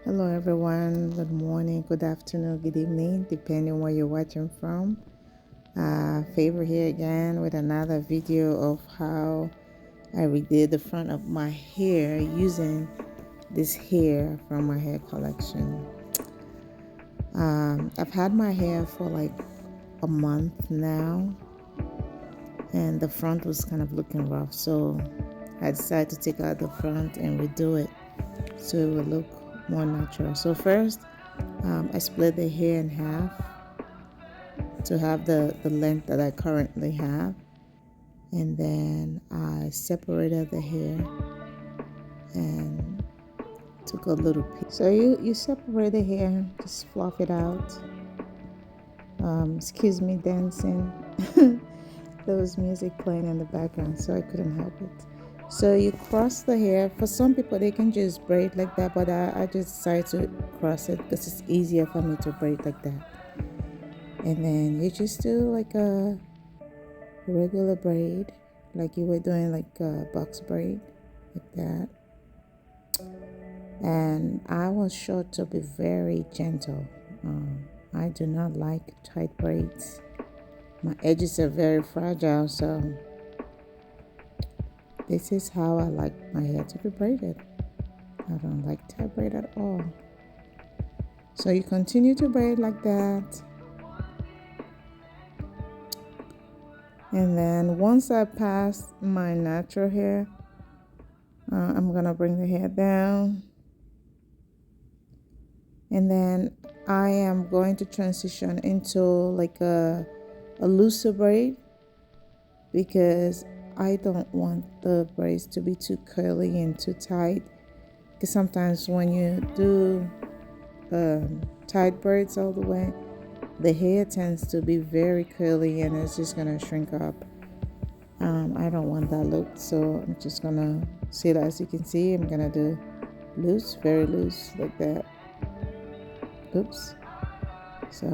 Hello everyone, good morning, good afternoon, good evening, depending where you're watching from. Favor here again with another video of how I redid the front of my hair using this hair from my hair collection. I've had my hair for like a month now, and the front was kind of looking rough, so I decided to take out the front and redo it so it would look more natural. So first, I split the hair in half to have the length that I currently have, and then I separated the hair and took a little piece. So you separate the hair, just fluff it out. Excuse me dancing. There was music playing in the background, so I couldn't help it. So you cross the hair. For some people, they can just braid like that, but I just decided to cross it because it's easier for me to braid like that. And then you just do like a regular braid, like you were doing like a box braid, like that. And I was sure to be very gentle. I do not like tight braids. My edges are very fragile, so this is how I like my hair to be braided. I don't like tight braid at all. So you continue to braid like that. And then once I pass my natural hair, I'm gonna bring the hair down. And then I am going to transition into like a looser braid because I don't want the braids to be too curly and too tight. Because sometimes when you do tight braids all the way, the hair tends to be very curly and it's just gonna shrink up. I don't want that look, so I'm just gonna see that. As you can see, I'm gonna do loose, very loose, like that. Oops. So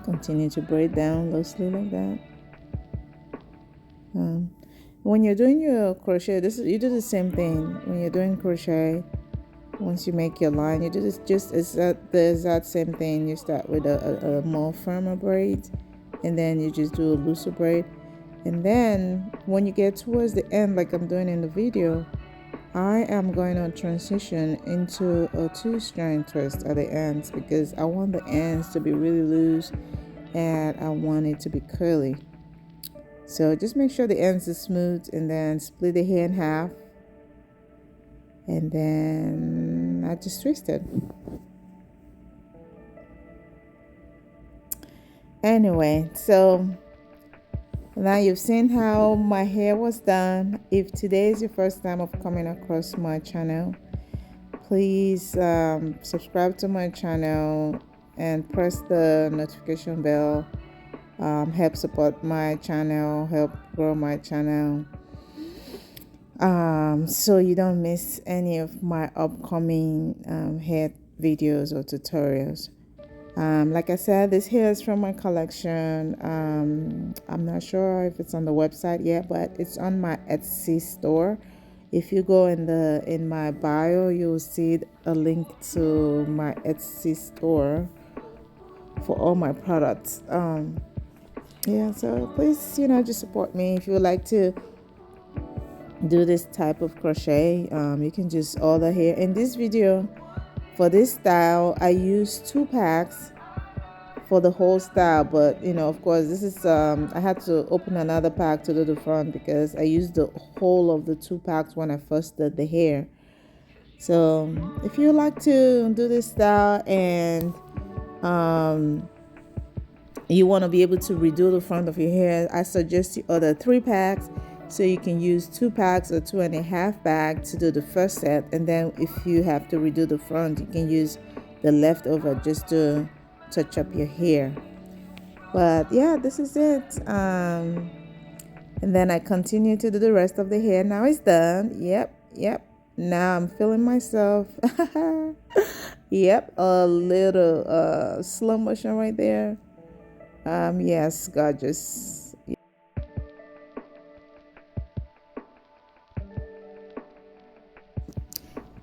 continue to braid down loosely like that. When you're doing your crochet, you do the same thing. When you're doing crochet, once you make your line, you do this the exact same thing. You start with a more firmer braid, and then you just do a looser braid. And then when you get towards the end, like I'm doing in the video, I am going to transition into a 2-strand twist at the ends because I want the ends to be really loose and I want it to be curly. So just make sure the ends are smooth, and then split the hair in half, and then I just twist it. Anyway, so now you've seen how my hair was done. If today is your first time of coming across my channel, please subscribe to my channel and press the notification bell. Help support my channel, help grow my channel, so you don't miss any of my upcoming hair videos or tutorials. Like I said, this hair is from my collection. I'm not sure if it's on the website yet, but it's on my Etsy store. If you go in my bio, you'll see a link to my Etsy store for all my products. Yeah, so please, just support me. If you would like to do this type of crochet, you can just order here. In this video, for this style, I use 2 packs for the whole style, but of course, this is I had to open another pack to do the front because I used the whole of the 2 packs when I first did the hair. So if you like to do this style and you want to be able to redo the front of your hair, I suggest you order 3 packs so you can use 2 packs or 2.5 bags to do the first set, and then if you have to redo the front, you can use the leftover just to touch up your hair. But yeah, this is it. And then I continue to do the rest of the hair. Now it's done. Yep. Now I'm feeling myself. Yep, a little slow motion right there. Yes, gorgeous.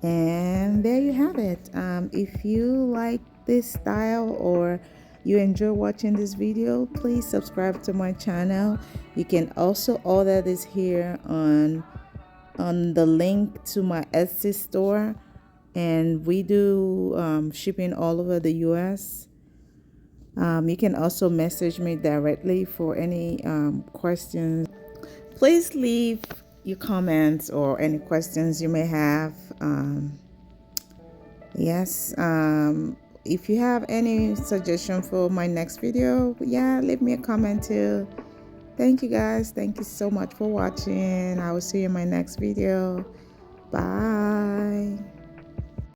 And there you have it. If you like this style or you enjoy watching this video, please subscribe to my channel. You can also order this here on the link to my Etsy store, and we do shipping all over the US. You can also message me directly for any questions. Please leave your comments or any questions you may have. Yes, if you have any suggestion for my next video, yeah, leave me a comment too. Thank you guys. Thank you so much for watching. I will see you in my next video. Bye.